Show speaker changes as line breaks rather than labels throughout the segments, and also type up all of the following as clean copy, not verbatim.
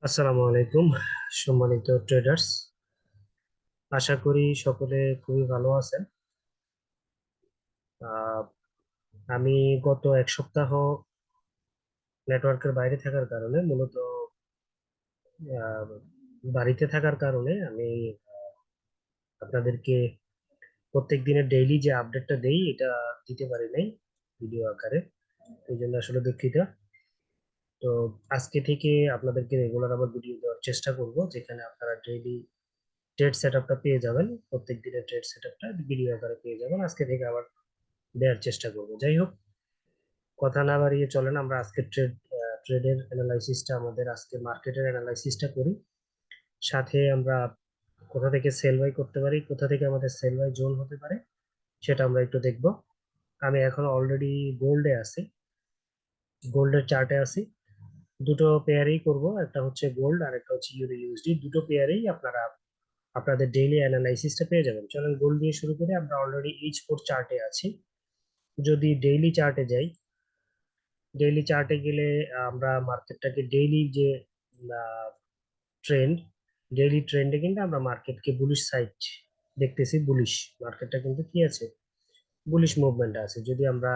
আসসালামু আলাইকুম সম্মানিত ট্রেডার্স। আশা করি সকলে খুবই ভালো আছেন। আহ, আমি গত এক সপ্তাহ নেটওয়ার্কের বাইরে থাকার কারণে মূলত আহ, বাড়িতে থাকার কারণে আমি আপনাদেরকে প্রত্যেক দিনের ডেইলি যে আপডেটটা দেই এটা দিতে পারি নাই ভিডিও আকারে। এই জন্য আসলে দুঃখিত। তো আজকে থেকে আপনাদেরকে রেগুলার আবার ভিডিও দেওয়ার চেষ্টা করব, যেখানে আপনারা ডেইলি ট্রেড সেটআপটা পেয়ে যাবেন। প্রত্যেক দিনের ট্রেড সেটআপটা ভিডিও আকারে পেয়ে যাবেন। আজকে থেকে আবার দেওয়ার চেষ্টা করব। যাই হোক, কথা না বাড়িয়ে চলেন আমরা আজকে ট্রেডের অ্যানালাইসিসটা, আমাদের আজকে মার্কেটের অ্যানালাইসিসটা করি। সাথে আমরা কোথা থেকে সেল বাই করতে পারি, কোথা থেকে আমাদের সেল বাই জোন হতে পারে, সেটা আমরা একটু দেখব। আমি এখন অলরেডি গোল্ডে আছি, গোল্ডের চার্টে আছি। দুটো পেয়ারেই করব, একটা হচ্ছে গোল্ড আর একটা হচ্ছে ইউরো ইউএসডি। দুটো পেয়ারেই আপনারা আপনাদের ডেইলি অ্যানালাইসিসটা পেয়ে যাবেন। চলেন গোল্ড দিয়ে শুরু করি। আমরা অলরেডি H4 চার্টে আছি। যদি ডেইলি চার্টে যাই, ডেইলি চার্টে গেলে আমরা মার্কেটটাকে ডেইলি যে ট্রেন্ড, ডেইলি ট্রেন্ডে কিন্তু আমরা মার্কেটকে বুলিশ সাইড দেখতেছি। বুলিশ মার্কেটটা কিন্তু কি আছে, বুলিশ মুভমেন্ট আছে। যদি আমরা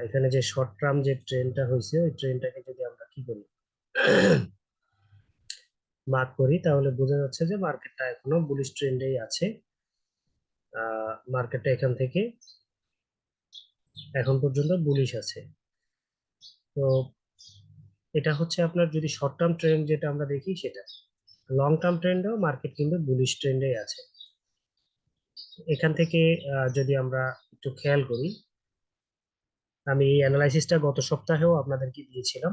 এখানে যে শর্ট টার্ম যে ট্রেন্ডটা হয়েছে, ওই ট্রেন্ডটাকে যদি আমরা কি করি, মার্ক করি, তাহলে বোঝা যাচ্ছে যে মার্কেটটা এখনো বুলিশ ট্রেন্ডেই আছে। মার্কেটটা এখান থেকে এখন পর্যন্ত বুলিশ আছে। তো এটা হচ্ছে আপনার যদি শর্ট টার্ম ট্রেন্ড যেটা আমরা দেখি সেটা। লং টার্ম ট্রেন্ডেও মার্কেট কিন্তু বুলিশ ট্রেন্ডে আছে। এখান থেকে যদি আমরা একটু খেয়াল করি, আমি এই অ্যানালাইসিসটা গত সপ্তাহেও আপনাদেরকে দিয়েছিলাম,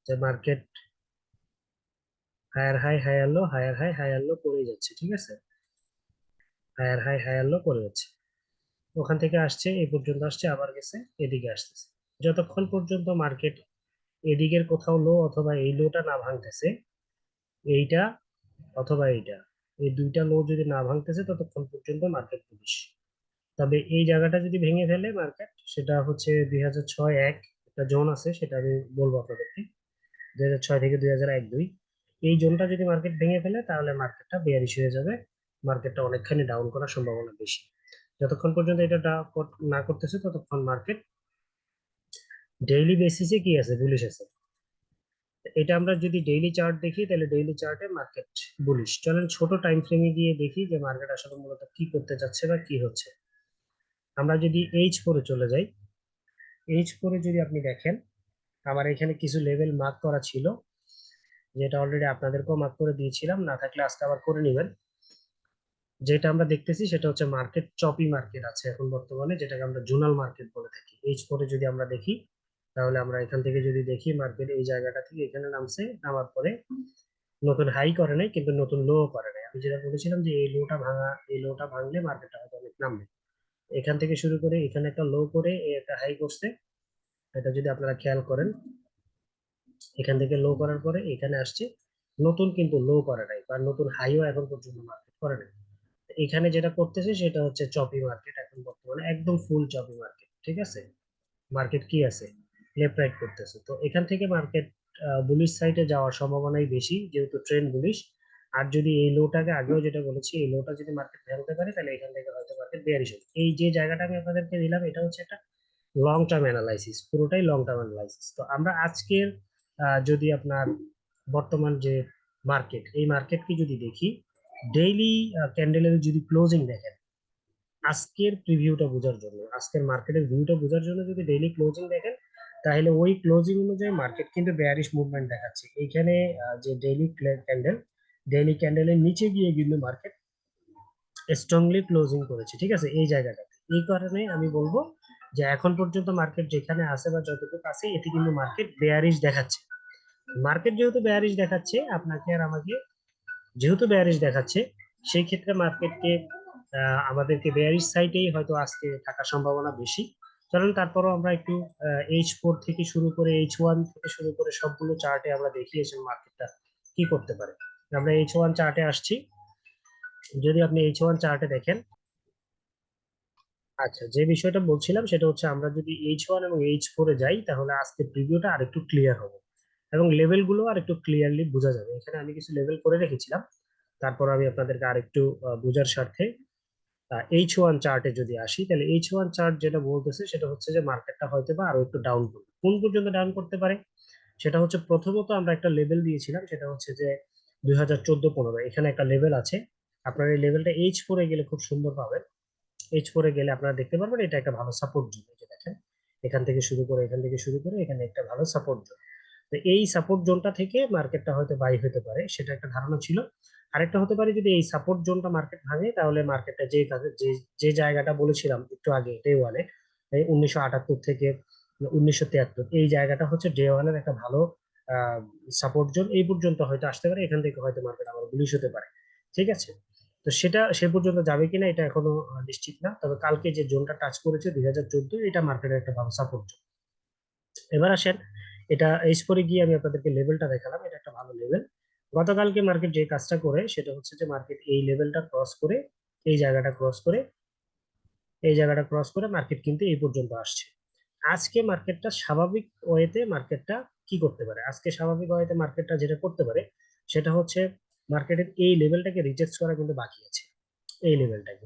যে market higher high higher low, higher high higher low করে যাচ্ছে। ঠিক আছে, হায়ার হাই হায়ার লো করে যাচ্ছে। ওখান থেকে আসছে, এই পর্যন্ত আসছে, আবার গেছে, এদিকে আসতেছে। যতক্ষণ পর্যন্ত মার্কেট এদিকের কোথাও লো অথবা এই লোটা না ভাঙতেছে, এইটা অথবা এইটা, এই দুইটা লো যদি না ভাঙতেছে, ততক্ষণ পর্যন্ত মার্কেট বুলিশ। তবে এই জায়গাটা যদি ভেঙে ফেলে মার্কেট, সেটা হচ্ছে 2006-1 একটা জোন আছে, সেটা আমি বলবো আপনাদেরকে। 2006 থেকে 2001-2 এই জোনটা যদি মার্কেট ভেঙে ফেলে, তাহলে মার্কেটটা বেয়ারিশ হয়ে যাবে। মার্কেটটা অনেকখানি ডাউন করার সম্ভাবনা বেশি। যতক্ষণ পর্যন্ত এটা না করতেছে, ততক্ষণ মার্কেট ডেইলি বেসিসে কি আছে, বুলিশ আছে। এটা আমরা যদি ডেইলি চার্ট দেখি, তাহলে ডেইলি চার্টে মার্কেট বুলিশ। চলেন ছোট টাইম ফ্রেমে গিয়ে দেখি যে মার্কেট আসলে মূলত কি করতে যাচ্ছে বা কি হচ্ছে। আমরা যদি H4-এ চলে যাই, H4-এ যদি আপনি দেখেন, আমার এখানে কিছু লেভেল মার্ক করা ছিল, যেটা অলরেডি আপনাদেরকেও মার্ক করে দিয়েছিলাম, না থাকলে আজকে আবার করে নেবেন। যেটা আমরা দেখতেছি সেটা হচ্ছে মার্কেট চপি মার্কেট আছে এখন বর্তমানে, যেটাকে আমরা জোনাল মার্কেট বলে থাকি। H4-এ যদি আমরা দেখি, তাহলে আমরা এখান থেকে যদি দেখি, মার্কেট এই জায়গাটা থেকে এখানে নামছে, নামার পরে নতুন হাই করে নাই, কিন্তু নতুন লো করে নাই। আমি যেটা বলেছিলাম যে এই লোটা ভাঙা, এই লোটা ভাঙলে মার্কেটটা হয়তো অনেক নামবে। এখান থেকে শুরু করে এখানে একটা লো করে একটা হাই করছে। এটা যদি আপনারা খেয়াল করেন, এখান থেকে লো করার পরে এখানে আসছে, নতুন কিন্তু লো করে নাই বা নতুন হাইও এখন পর্যন্ত মার্কেট করে নাই। এখানে যেটা করতেছে সেটা হচ্ছে চপি মার্কেট এখন বর্তমানে, একদম ফুল চপি মার্কেট। ঠিক আছে, মার্কেট কি আছে, লেফট রাইট করতেছে। তো এখান থেকে মার্কেট বুলিশ সাইডে যাওয়ার সম্ভাবনাই বেশি, যেহেতু ট্রেন্ড বুলিশ। আর যদি এই লোটাকে আগেও যেটা বলেছি, এই লোটা যদি মার্কেট ভাঙতে পারে, তাহলে এখান থেকে হয়তো মার্কেট বেয়ারিশ হবে। এই যে জায়গাটা আমি আপনাদেরকে দিলাম, এটা হচ্ছে একটা লং টার্ম অ্যানালাইসিস, পুরোটাই লং টার্ম অ্যানালাইসিস। তো আমরা আজকের যদি আপনার বর্তমান যে মার্কেট, এই মার্কেটকে যদি দেখি, ডেইলি ক্যান্ডেলের যদি ক্লোজিং দেখেন, আজকের প্রিভিউটা বোঝার জন্য, আজকের মার্কেটের ভিউটা বোঝার জন্য যদি ডেইলি ক্লোজিং দেখেন, তাহলে ওই ক্লোজিং অনুযায়ী মার্কেট কিন্তু বেয়ারিশ মুভমেন্ট দেখাচ্ছে। এইখানে যে ক্যান্ডেল, ডেইলি ক্যান্ডেলের নিচে গিয়ে কিন্তু মার্কেট স্ট্রংলি ক্লোজিং করেছে। ঠিক আছে, এই জায়গাটাতে। এই কারণে আমি বলবো যে এখন পর্যন্ত মার্কেট যেখানে আছে বা যতটুকু আছে, এটি কিন্তু মার্কেট বেয়ারিশ দেখাচ্ছে। মার্কেট যেহেতু বেয়ারিশ দেখাচ্ছে, আপনাকে আর আমাকে, যেহেতু বেয়ারিশ দেখাচ্ছে, সেই ক্ষেত্রে মার্কেটকে আমাদেরকে বেয়ারিশ সাইডেই হয়তো আজকে থাকার সম্ভাবনা বেশি। কারণ তারপরও আমরা একটু H4 থেকে শুরু করে H1 থেকে শুরু করে সবগুলো চার্টে আমরা দেখিয়েছি মার্কেটটা কি করতে পারে। আমরা H1 চার্টে আসছি। যদি আপনি H1 চার্টে দেখেন, আচ্ছা, যে বিষয়টা বলছিলাম সেটা হচ্ছে, আমরা যদি H1 এবং H4-এ যাই, তাহলে আজকে প্রিভিউটা আরেকটু ক্লিয়ার হবে। এবং লেভেল গুলো আর একটু ক্লিয়ারলি বোঝা যাবে। এখানে আমি কিছু লেভেল করে রেখেছিলাম, তারপর আমি আপনাদেরকে আরেকটু বোঝার স্বার্থে H1 চার্টে যদি আসি, তাহলে H1 চার্ট যেটা বলতেছে সেটা হচ্ছে যে মার্কেটটা হয়তো বা আরো একটু ডাউন করবে। কোন পর্যন্ত ডাউন করতে পারে? সেটা হচ্ছে প্রথমত আমরা একটা লেভেল দিয়েছিলাম, সেটা হচ্ছে যে 2014-15 এখানে একটা লেভেল আছে। আপনার এই লেভেলটা H4 গেলে খুব সুন্দর পাবেন। H4 গেলে আপনারা দেখতে পারবেন এটা একটা ভালো সাপোর্ট জোন। এই যে দেখেন, এখান থেকে শুরু করে এখানে একটা ভালো সাপোর্ট জোন। তো এই সাপোর্ট জোনটা থেকে মার্কেটটা হয়তো বাই হতে পারে, সেটা একটা ধারণা ছিল। আরেকটা হতে পারে, যদি এই সাপোর্ট জোনটা মার্কেট ভাঙে তাহলে মার্কেটটা যে যে জায়গাটা বলেছিলাম একটু আগে ডে ওয়ানে, এই 1978 থেকে 1973, এই জায়গাটা হচ্ছে ডে ওয়ানের একটা ভালো সাপোর্ট জোন। এই পর্যন্ত হয়তো আসতে পারে, এখান থেকে হয়তো মার্কেট আবার বুলিশ হতে পারে। ঠিক আছে, তো সেটা সে পর্যন্ত যাবে কিনা এটা এখনো নিশ্চিত না। তবে কালকে যে জোনটা টাচ করেছে 2014, এটা মার্কেটের একটা ভালো সাপোর্ট জোন। এবার আসেন, এটা এইচ পরে গিয়ে আমি আপনাদেরকে লেভেলটা দেখালাম, এটা একটা ভালো লেভেল। গতকালকে মার্কেট যে কাজটা করে সেটা হচ্ছে যে মার্কেট এই লেভেলটা ক্রস করে, এই জায়গাটা ক্রস করে, এই জায়গাটা ক্রস করে মার্কেট কিন্তু এই পর্যন্ত আসছে। আজকে মার্কেটটা স্বাভাবিক ওয়েতে মার্কেটটা কি করতে পারে? আজকে স্বাভাবিক ওয়েতে মার্কেটটা যেটা করতে পারে সেটা হচ্ছে মার্কেটের এই লেভেলটাকে রিটেস্ট করা কিন্তু বাকি আছে। এই লেভেলটাকে,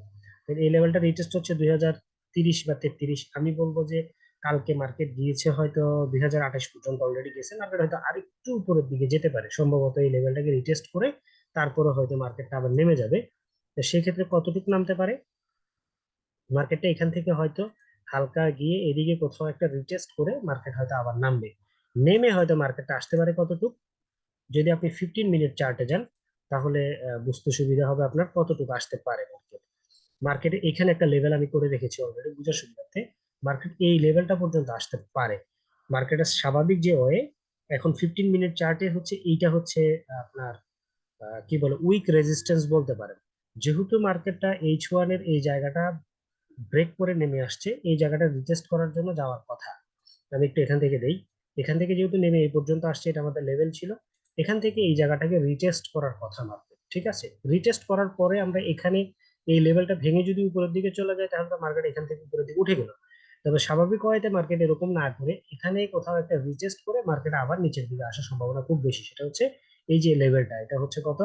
এই লেভেলটা রিটেস্ট হচ্ছে 2030 বা 33। আমি বলবো যে কালকে মার্কেট গিয়েছে হয়তো 2028 পর্যন্ত অলরেডি গেছে, মার্কেট হয়তো আরেকটু উপরের দিকে যেতে পারে সম্ভবত এই লেভেলটাকে রিটেস্ট করে। তারপরে হয়তো মার্কেটটা আবার নেমে যাবে। তো সেক্ষেত্রে কতটুকু নামতে পারে মার্কেটটা? এখান থেকে হয়তো হালকা গিয়ে এদিকে কোথাও একটা রিটেস্ট করে মার্কেট হয়তো আবার নামবে। নেমে হয়তো মার্কেটটা আসতে পারে কতটুকু, যদি আপনি 15 মিনিট চার্টে যান তাহলে বুঝতে সুবিধা হবে আপনার কতটুকু আসতে পারে মার্কেট। মার্কেটে এখানে একটা লেভেল আমি করে রেখেছি অলরেডি বুঝার সুবিধার্থে। মার্কেট এই লেভেলটা পর্যন্ত আসতে পারে। মার্কেটের স্বাভাবিক যে ওয়ে, এখন 15 মিনিট চার্টে হচ্ছে এইটা হচ্ছে আপনার কি বলে উইক রেজিস্ট্যান্স বলতে পারেন। যেহেতু মার্কেটটা H1 এর এই জায়গাটা ব্রেক করে নেমে আসছে, এই জায়গাটা রিটেস্ট করার জন্য যাওয়ার কথা। আমি একটু এখান থেকে দেই, এখান থেকে যেহেতু নেমে এই পর্যন্ত আসছে, এটা আমাদের লেভেল ছিল। এখান থেকে এই জায়গাটাকে রিটেস্ট করার কথা মার্কেট। ঠিক আছে, রিটেস্ট করার পরে আমরা এখানে এই লেভেলটা ভেঙে যদি উপরের দিকে চলে যায় তাহলে তো মার্কেট এখান থেকে উপরের দিকে উঠে গেল। তবে স্বাভাবিক ওয়েতে মার্কেট এরকম না করে এখানে কোথাও একটা রিটেস্ট করে মার্কেট আবার নিচের দিকে আসার সম্ভাবনা খুব বেশি। সেটা হচ্ছে এই যে লেভেলটা, এটা হচ্ছে কত,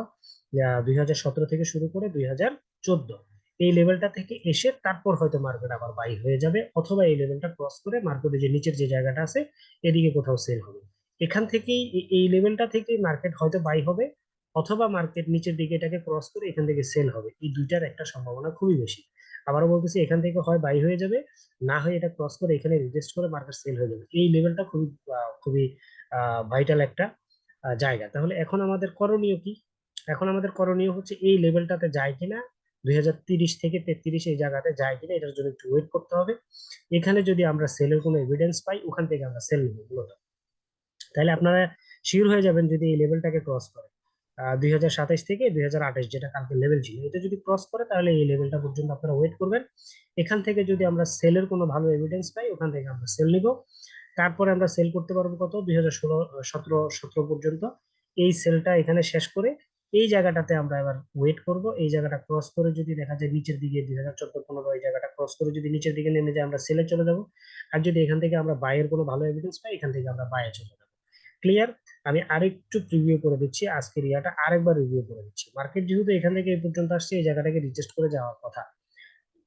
2017 থেকে শুরু করে 2014, এই লেভেলটা থেকে এসে তারপর হয়তো মার্কেট আবার বাই হয়ে যাবে, অথবা এই লেভেলটা ক্রস করে মার্কেটে যে নিচের যে জায়গাটা আছে এদিকে কোথাও সেল হবে। এখান থেকেই এই লেভেলটা থেকে মার্কেট হয়তো বাই হবে, অথবা মার্কেট নিচের দিকে এটাকে ক্রস করে এখান থেকে সেল হবে। এই দুইটার একটা সম্ভাবনা খুবই বেশি। আবারও বলতেছি, এখান থেকে হয় বাই হয়ে যাবে, না হয় এটা ক্রস করে এখানে রিজেস্ট করে মার্কেট সেল হয়ে যাবে। এই লেভেলটা খুবই খুবই ভাইটাল একটা জায়গা। তাহলে এখন আমাদের করণীয় কি? এখন আমাদের করণীয় হচ্ছে এই লেভেলটাতে যায় কিনা, 2030 থেকে 33 এই জায়গাতে যায় কিনা এটার জন্য একটু ওয়েট করতে হবে। এখানে যদি আমরা সেলের কোনো এভিডেন্স পাই ওখান থেকে আমরা সেল নিব মূলত। তাহলে আপনারা শিওর হয়ে যাবেন যদি এই লেভেলটাকে ক্রস করে, 2027 থেকে 2028 যেটা কালকে লেভেল ছিল, এটা যদি ক্রস করে তাহলে এই লেভেলটা পর্যন্ত আপনারা ওয়েট করবেন। এখান থেকে যদি আমরা সেলের কোনো ভালো এভিডেন্স পাই ওখান থেকে আমরা সেল নিব। তারপরে আমরা সেল করতে পারবো কত, 2016, 17 পর্যন্ত। এই সেলটা এখানে শেষ করে এই জায়গাটাতে আমরা এবার ওয়েট করব। এই জায়গাটা ক্রস করে যদি দেখা যায় নিচের দিকে 2014-15 এই জায়গাটা ক্রস করে যদি নিচের দিকে নেমে যায় আমরা সেলে চলে যাব। আর যদি এখান থেকে আমরা বাইয়ের কোনো ভালো এভিডেন্স পাই এখান থেকে আমরা বাইয়ে চলে যাবো। ক্লিয়ার? আমি আরেকটু প্রিভিউ করে দিচ্ছি, আজকের ইয়াটা আরেকবার রিভিউ করে দিচ্ছি। মার্কেট যেহেতু এখান থেকে এই পর্যন্ত আসছে, এই জায়গাটাকে রিটেস্ট করে যাওয়ার কথা।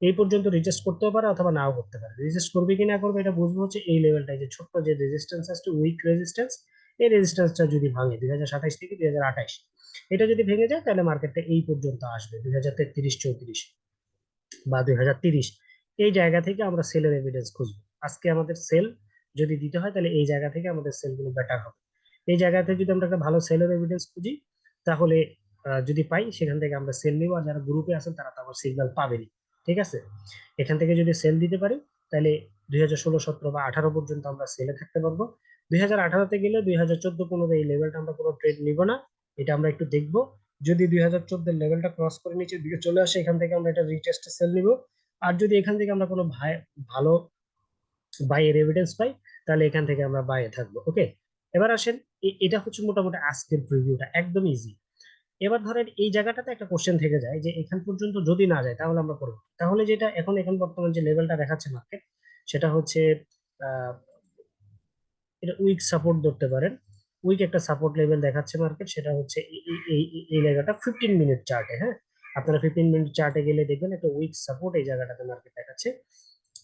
এই পর্যন্ত রিটেস্ট করতেও পারে অথবা নাও করতে পারে। রিটেস্ট করবে কি না করবে এটা বুঝবো হচ্ছে এই লেভেলটা, যে ছোট্ট যে রেজিস্ট্যান্স আছে উইক রেজিস্ট্যান্স, এই রেজিস্ট্যান্সটা যদি ভাঙে 2027 থেকে 2028, এটা যদি ভেঙে যায় তাহলে মার্কেটটা এই পর্যন্ত আসবে 2033-34 বা 2030। এই জায়গা থেকে আমরা সেলের এভিডেন্স খুঁজবো। আজকে আমাদের সেল যদি দিতে হয় তাহলে এই জায়গা থেকে আমাদের সেলগুলো বেটার হবে। এই জায়গাতে যদি আমরা একটা ভালো সেলের এভিডেন্স খুঁজি তাহলে যদি পাই সেখান থেকে আমরা সেল নিব। আর যারা গ্রুপে আছেন তারা তো আমার সিগন্যাল পাবেনি। ঠিক আছে, এখান থেকে যদি সেল দিতে পারি তাহলে 2016, 17 বা 18 পর্যন্ত আমরা সেলে থাকতে পারবো। 2018-তে গেলে 2014-15 এই লেভেলটা আমরা কোনো ট্রেড নিব না, এটা আমরা একটু দেখবো। যদি 2014 লেভেলটা ক্রস করে নিচের দিকে চলে আসে এখান থেকে আমরা এটা রিটেস্টে সেল নিব। আর যদি এখান থেকে আমরা কোনো ভালো বাইয়ের এভিডেন্স পাই তাহলে এখান থেকে আমরা বাইয়ে থাকবো। ওকে, এবার আসেন, এটা হচ্ছে মোটামুটি আজকের প্রিভিউটা, একদম ইজি। এবার ধরেন এই জায়গাটাতে একটা কোশ্চেন থেকে যায় যে এখান পর্যন্ত যদি না যায় তাহলে আমরা করবো কি? তাহলে যেটা এখন বর্তমান যে লেভেলটা দেখাচ্ছে মার্কেট, সেটা হচ্ছে আহ এটা উইক সাপোর্ট ধরতে পারেন। উইক একটা সাপোর্ট লেভেল দেখাচ্ছে মার্কেট, সেটা হচ্ছে এই জায়গাটা 15 মিনিট চার্টে। হ্যাঁ, আপনারা 15 মিনিট চার্টে গেলে দেখবেন একটা উইক সাপোর্ট এই জায়গাটাতে মার্কেট দেখাচ্ছে,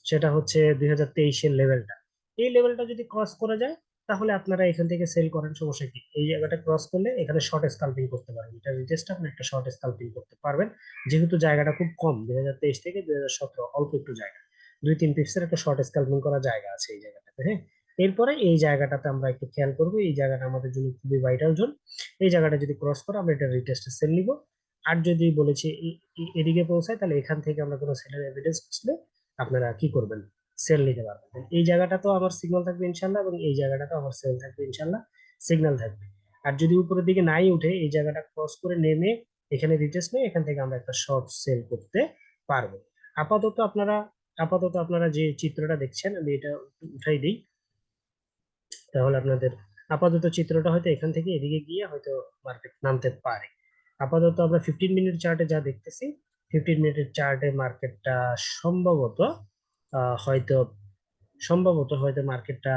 সেটা হচ্ছে 2023-এর লেভেলটা। এই লেভেলটা যদি ক্রস করে যায় তাহলে আপনারা এখান থেকে সেল করেন, সমস্যা কি? এই জায়গাটা ক্রস করলে এখানে শর্ট স্কাল্পিং করতে পারবেন, এটা রিটেস্ট আপনি একটা শর্ট স্কাল্পিং করতে পারবেন, যেহেতু জায়গাটা খুব কম, 2023 থেকে 2017 অল্প একটু জায়গা, 2-3 পিপসের একটা শর্ট স্কাল্পিং করা জায়গা আছে এই জায়গাটাতে। হ্যাঁ, এরপরে এই জায়গাটাতে আমরা একটু খেয়াল করবো, এই জায়গাটা আমাদের জন্য খুবই ভাইটাল জোন। এই জায়গাটা যদি ক্রস করে আমরা এটা রিটেস্টে সেল নিব। আর যদি বলেছি এদিকে পৌঁছায়, তাহলে এখান থেকে আমরা কোনো সেলের এভিডেন্স আসলে আপনারা কি করবেন? সেল নিতে পারবেন। এই জায়গাটা তো আমার সিগন্যাল থাকবে ইনশাল্লাহ, এবং এই জায়গাটা তো আমার সেল থাকবে ইনশাল্লাহ, সিগন্যাল থাকবে। আর যদি উপরের দিকে নাই উঠে, এই জায়গাটা ক্রস করে নেমে এখানে রিটেস্ট নেই, এখান থেকে আমরা একটা শর্ট সেল করতে পারবো। আপাতত আপনারা যে চিত্রটা দেখছেন, আমি এটা উঠাই দিই, তাহলে আপনাদের আপাতত চিত্রটা হয়তো এখান থেকে এদিকে গিয়ে হয়তো মার্কেট নামতে পারে। আপাতত আমরা 15 মিনিট চার্টে যা দেখতেছি, 15 মিনিটের চার্টে মার্কেটটা সম্ভবত হয়তো মার্কেটটা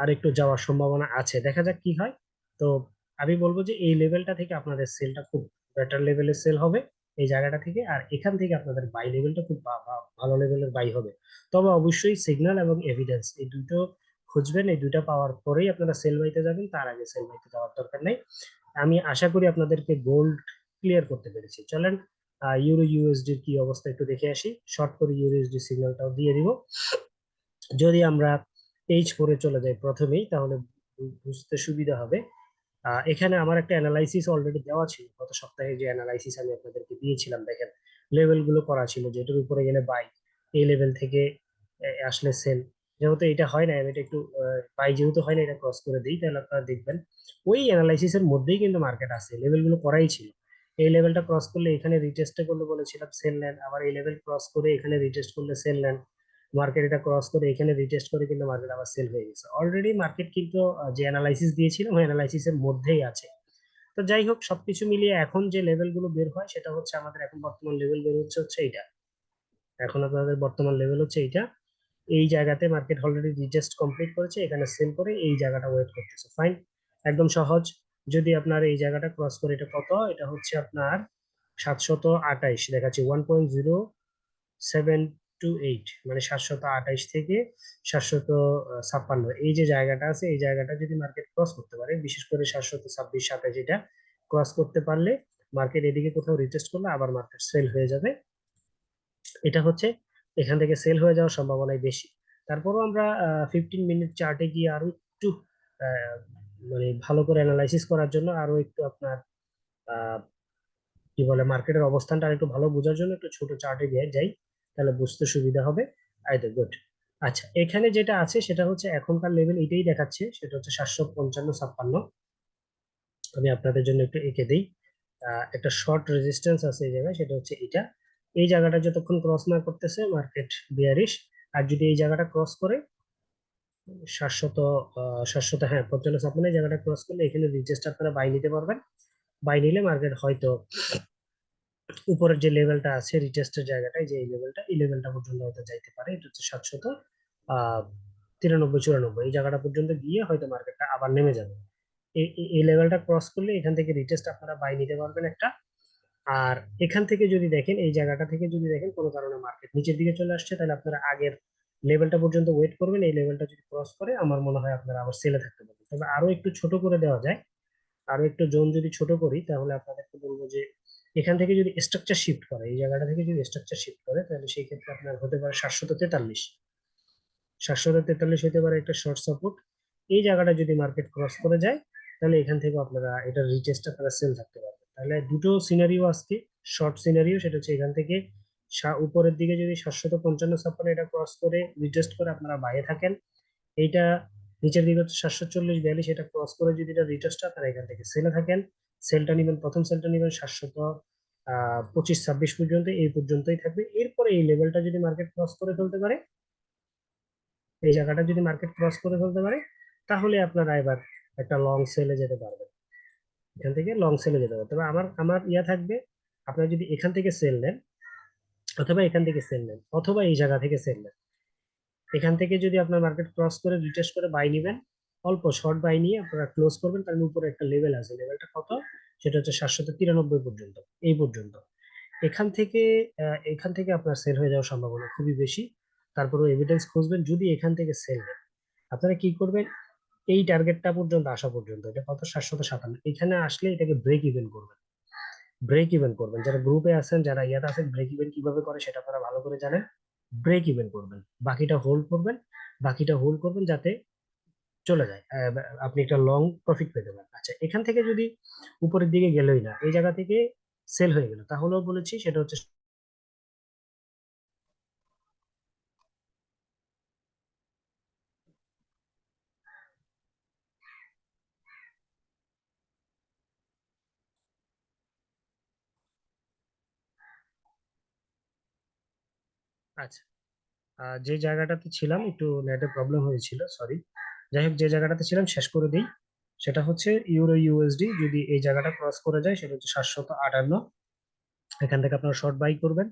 আরেকটু যাওয়ার সম্ভাবনা আছে, দেখা যাক কি হয়। তো আমি বলবো যে এই লেভেলটা থেকে আপনাদের সেলটা খুব বেটার লেভেলের সেল হবে এই জায়গাটা থেকে, আর এখান থেকে আপনাদের বাই লেভেলটা খুব ভালো লেভেলের বাই হবে। তবে অবশ্যই সিগন্যাল এবং এভিডেন্স এই দুটো খুঁজবেন, এই দুইটা পাওয়ার পরেই আপনারা সেল বাইতে যাবেন, তার আগে সেল বাইতে যাওয়ার দরকার নেই। আমি আশা করি আপনাদেরকে গোল্ড ক্লিয়ার করতে পেরেছি। চলেন ইউরো ইউএসডির কি অবস্থা একটু দেখে আসি, শর্ট করে ইউএসডি সিগন্যালটাও দিয়ে দিব। যদি আমরা H4-এ চলে যাই প্রথমেই, তাহলে বুঝতে সুবিধা হবে। এখানে আমার একটা অ্যানালাইসিস অলরেডি দেওয়া ছিল, গত সপ্তাহে যে অ্যানালাইসিস আমি আপনাদেরকে দিয়েছিলাম, দেখেন লেভেল গুলো করা ছিল, যেটার উপরে গেলে বাই, এই লেভেল থেকে আসলে সেল। যেহেতু এটা হয় না, আমি এটা একটু বাই যেহেতু হয় না, এটা ক্রস করে দিই, তাহলে আপনারা দেখবেন ওই অ্যানালাইসিস এর মধ্যেই কিন্তু মার্কেট আছে, লেভেল গুলো করাই ছিল। এই লেভেলটা ক্রস করলে এখানে রিটেস্ট করলে বলেছিলাম সেল নেন, আবার এই লেভেল ক্রস করে এখানে রিটেস্ট করলে সেল নেন। মার্কেট এটা ক্রস করে এখানে রিটেস্ট করে কিন্তু মার্কেট আবার সেল হয়ে গেছে অলরেডি। মার্কেট কিন্তু যে অ্যানালাইসিস দিয়েছিলাম ওই অ্যানালাইসিস এর মধ্যেই আছে। তো যাই হোক, সবকিছু মিলিয়ে এখন যে লেভেল গুলো বের হয় সেটা হচ্ছে আমাদের এখন বর্তমান লেভেল বের হচ্ছে এইটা। এখন আপনাদের বর্তমান লেভেল হচ্ছে এইটা। এই জায়গাতে মার্কেট অলরেডি রিটেস্ট কমপ্লিট করেছে, এখানে সেল করে এই জায়গাটা ওয়েট করতেছে, ফাইন, একদম সহজ। যদি আপনার এই জায়গাটা ক্রস করে, এটা কত, এটা হচ্ছে আপনার 728 দেখাচ্ছি, 1.0728, মানে 728 থেকে 756, এই যে জায়গাটা আছে এই জায়গাটা যদি মার্কেট ক্রস করতে পারে, বিশেষ করে 726-27 এটা ক্রস করতে পারলে মার্কেট এদিকে কোথাও রিটেস্ট করলে আবার মার্কেট সেল হয়ে যাবে। এটা হচ্ছে এখান থেকে সেল হয়ে যাওয়ার সম্ভাবনাই বেশি। তারপরও আমরা 15 মিনিট চার্টে গিয়ে আরো একটু আহ, মানে ভালো করে অ্যানালাইসিস করার জন্য আরো একটু আপনার আহ, কি বলে মার্কেটের অবস্থানটা আরেকটু ভালো বোঝার জন্য একটু ছোট চার্টে গিয়ে যাই, তাহলে বুঝতে সুবিধা হবে। আইতে গুড। আচ্ছা, এখানে যেটা আছে সেটা হচ্ছে এখনকার লেভেল এটাই দেখাচ্ছে, সেটা হচ্ছে 755-56। আমি আপনাদের জন্য একটু এঁকে দিই। একটা শর্ট রেজিস্ট্যান্স আছে এই জায়গায়, সেটা হচ্ছে এটা। এই জায়গাটা যতক্ষণ ক্রস না করতেছে মার্কেট বিয়ারিশ। আর যদি এই জায়গাটা ক্রস করে 700, 700, হ্যাঁ 55-56, এই জায়গাটা ক্রস করলে এখানে রিজেস্ট আপনারা বাই নিতে পারবেন। বাই নিলে মার্কেট হয়তো উপরের যে লেভেলটা আছে রিটেস্টের জায়গাটায়, যে এই লেভেলটা পর্যন্ত হয়তো যাইতে পারে, এটা হচ্ছে 793-94, এই জায়গাটা পর্যন্ত গিয়ে হয়তো মার্কেটটা আবার নেমে যাবে। এই লেভেলটা ক্রস করলে এখান থেকে রিটেস্ট আপনারা বাই নিতে পারবেন একটা। আর এখান থেকে যদি দেখেন, এই জায়গাটা থেকে যদি দেখেন কোনো কারণে মার্কেট নিচের দিকে চলে আসছে, তাহলে আপনারা আগের লেভেলটা পর্যন্ত ওয়েট করবেন, এই লেভেলটা যদি ক্রস করে আমার মনে হয় আপনারা আবার সেলে থাকতে পারবেন। তবে আরো একটু ছোট করে দেওয়া যায়, আরো একটু জোন যদি ছোট করি, তাহলে আপনাদেরকে বলবো যে এখান থেকে যদি স্ট্রাকচার শিফট করে, এই জায়গাটা থেকে যদি স্ট্রাকচার শিফট করে, তাহলে সেই ক্ষেত্রে আপনার হতে পারে 743। 743 হতে পারে একটা শর্ট সাপোর্ট। এই জায়গাটা যদি মার্কেট ক্রস করে যায়, তাহলে এখান থেকে আপনারা এটা রিটেস্ট আপনারা সেল থাকতে পারবেন। তাহলে দুটো সিনারিও আজকে, শর্ট সিনারিও সেটা হচ্ছে এখান থেকে উপরের দিকে যদি 755-56 এটা ক্রস করে রিটেস্ট করে আপনারা বাইরে থাকেন, এইটা নিচের দিকে হচ্ছে 740-42, এটা ক্রস করে যদি এটা রিটেস্ট হয় তাহলে এখান থেকে সেলে থাকেন। সেলটা নিবেন, প্রথম সেলটা নিবেন 725-26 পর্যন্ত, এই পর্যন্তই থাকবে। এরপরে এই লেভেলটা যদি মার্কেট ক্রস করে ফেলতে পারে, এই জায়গাটা যদি মার্কেট ক্রস করে ফেলতে পারে, তাহলে আপনারা এবার একটা লং সেলে যেতে পারবেন, এখান থেকে লং সেলে যেতে পারবে। তবে আমার আমার ইয়া থাকবে, আপনারা যদি এখান থেকে সেল নেন, অথবা এখান থেকে সেল নেন, অথবা এই জায়গা থেকে সেল নেন, এখান থেকে যদি আপনার মার্কেট ক্রস করে রিটেস্ট করে বাই নিবেন, অল্প শর্ট বাই নিয়ে আপনারা ক্লোজ করবেন, কারণ উপরে একটা লেভেল আছে, লেভেলটা কত, সেটা হচ্ছে 793 পর্যন্ত, এই পর্যন্ত। এখান থেকে এখান থেকে আপনার সেল হয়ে যাওয়ার সম্ভাবনা খুবই বেশি। তারপরে এভিডেন্স খুঁজবেন, যদি এখান থেকে সেল হয় আপনারা কি করবেন, এই টার্গেটটা পর্যন্ত আসা পর্যন্ত, এটা কত, 757, এখানে আসলে এটাকে ব্রেক ইভেন করবেন। ব্রেক ইভেন করবেন, যারা গ্রুপে আছেন, যারা ইয়াতে আছেন, ব্রেক ইভেন কিভাবে করে সেটা আপনারা ভালো করে জানেন। ব্রেক ইভেন করবেন, বাকিটা হোল্ড করবেন, বাকিটা হোল্ড করবেন যাতে চলে যায়, আপনি একটা লং প্রফিট পেতে পারেন। আচ্ছা, এখান থেকে যদি উপরের দিকে গেলই না, এই জায়গা থেকে সেল হয়ে গেল, তাহলেও বলেছি সেটা হচ্ছে। আচ্ছা, যে জায়গাটাতে ছিলাম একটু নেটের প্রবলেম হয়েছিল, সরি। যাই হোক, যে জায়গাটাতে ছিলাম শেষ করে দিই। সেটা হচ্ছে ইউরো ইউএসডি যদি এই জায়গাটা ক্রস করে যায়, সেটা হচ্ছে 758, এখান থেকে আপনারা শর্ট বাই করবেন।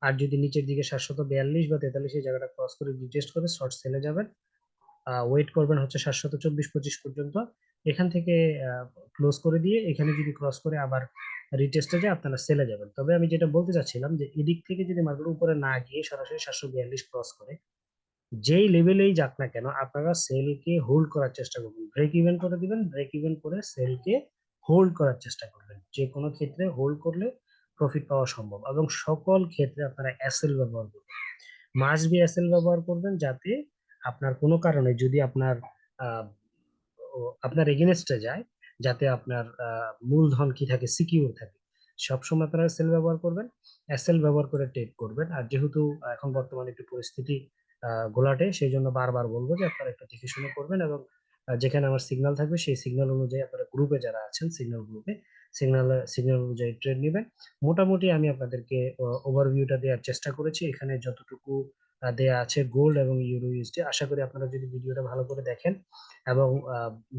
আর যদি নিচের দিকে 742 বা 43 এই জায়গাটা ক্রস করে রিটেস্ট করে শর্ট সেলে যাবেন। ওয়েট করবেন হচ্ছে 724-25 পর্যন্ত, এখান থেকে ক্লোজ করে দিয়ে এখানে যদি ক্রস করে আবার রিটেস্টে যায়, আপনারা সেলে যাবেন। তবে আমি যেটা বলতে চাচ্ছিলাম যে এদিক থেকে যদি মার্কেট উপরে না গিয়ে সরাসরি 742 ক্রস করে, যেই লেভেলেই যাক না কেন, আপনারা সেলকে হোল্ড করার চেষ্টা করবেন, ব্রেক ইভেন করে দিবেন, ব্রেক ইভেন করে সেলকে হোল্ড করার চেষ্টা করবেন। যে কোনো ক্ষেত্রে হোল্ড করলে প্রফিট পাওয়া সম্ভব, এবং সকল ক্ষেত্রে আপনারা এসএল ব্যবহার করবেন, মাস্ট বি এসএল ব্যবহার করবেন, যাতে আপনার কোনো কারণে যদি আপনার আহ, আপনার এগেনস্টে যায়, যাতে আপনার মূলধন কি থাকে, সিকিউর থাকে। সবসময় আপনারা সেল ব্যবহার করবেন, এসএল ব্যবহার করে ট্রেড করবেন। আর যেহেতু এখন বর্তমানে একটু পরিস্থিতি ঘোলাটে, সেই জন্য বারবার বলবো যে আপনারা একটু দেখে শুনে করবেন, এবং যেখানে আমার সিগন্যাল থাকবে সেই সিগন্যাল অনুযায়ী আপনারা গ্রুপে যারা আছেন, সিগন্যাল গ্রুপে সিগন্যাল অনুযায়ী ট্রেড নেবেন। মোটামুটি আমি আপনাদেরকে ওভারভিউটা দেওয়ার চেষ্টা করেছি, এখানে যতটুকু দেয়া আছে গোল্ড এবং ইউরো ইউএসডি। আশা করি আপনারা যদি ভিডিওটা ভালো করে দেখেন এবং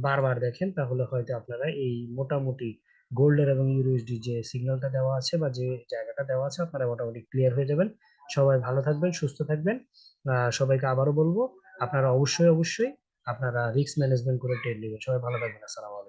বারবার দেখেন, তাহলে হয়তো আপনারা এই মোটামুটি গোল্ডের এবং ইউএসডি যে সিগন্যালটা দেওয়া আছে বা যে জায়গাটা দেওয়া আছে, আপনারা মোটামুটি ক্লিয়ার হয়ে যাবেন। সবাই ভালো থাকবেন, সুস্থ থাকবেন। সবাইকে আবারও বলবো, আপনারা অবশ্যই অবশ্যই আপনারা রিস্ক ম্যানেজমেন্ট করে ট্রেড নেবেন। সবাই ভালো থাকবেন, আসসালামু আলাইকুম।